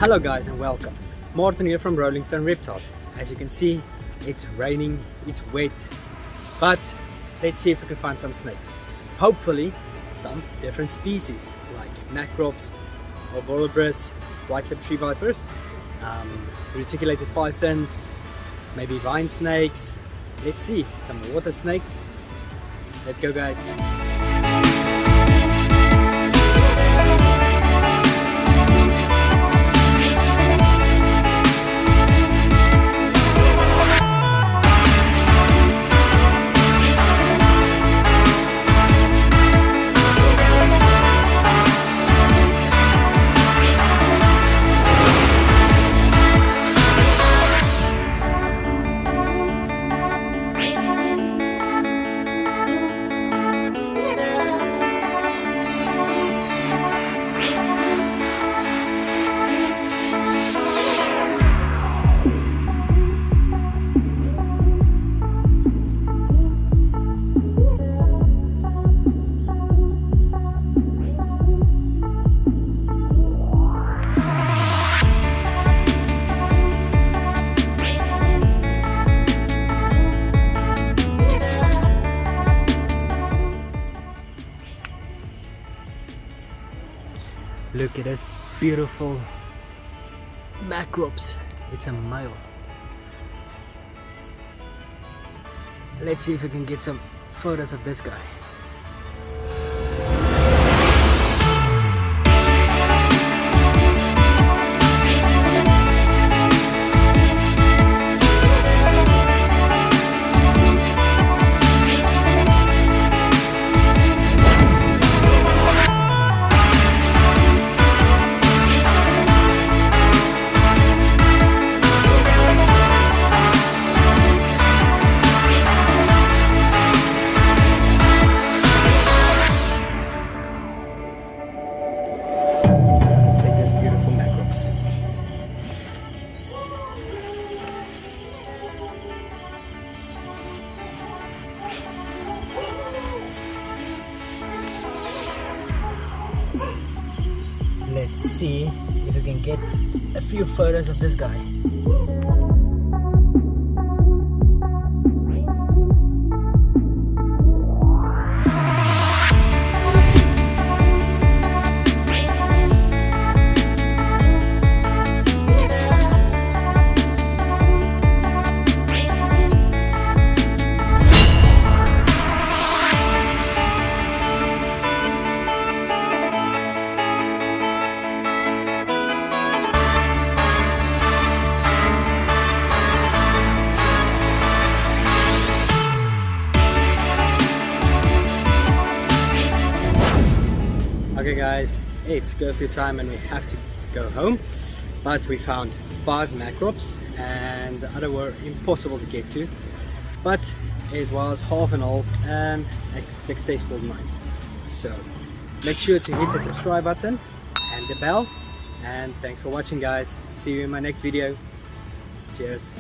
Hello guys and welcome. Martin here from Rolling Stone Reptiles. As you can see, it's raining, it's wet, but let's see if we can find some snakes. Hopefully some different species like macrops, LOWRIDERs, white-lipped tree vipers, reticulated pythons, maybe vine snakes. Let's see, some water snakes. Let's go guys. Look at this beautiful Macrops. It's a male. Let's see if we can get some photos of this guy. Let's see if we can get a few photos of this guy. Okay guys, it's curfew time and we have to go home, but we found 5 macrops and the other were impossible to get to, but it was half and half and a successful night. So make sure to hit the subscribe button and the bell, and thanks for watching guys. See you in my next video. Cheers.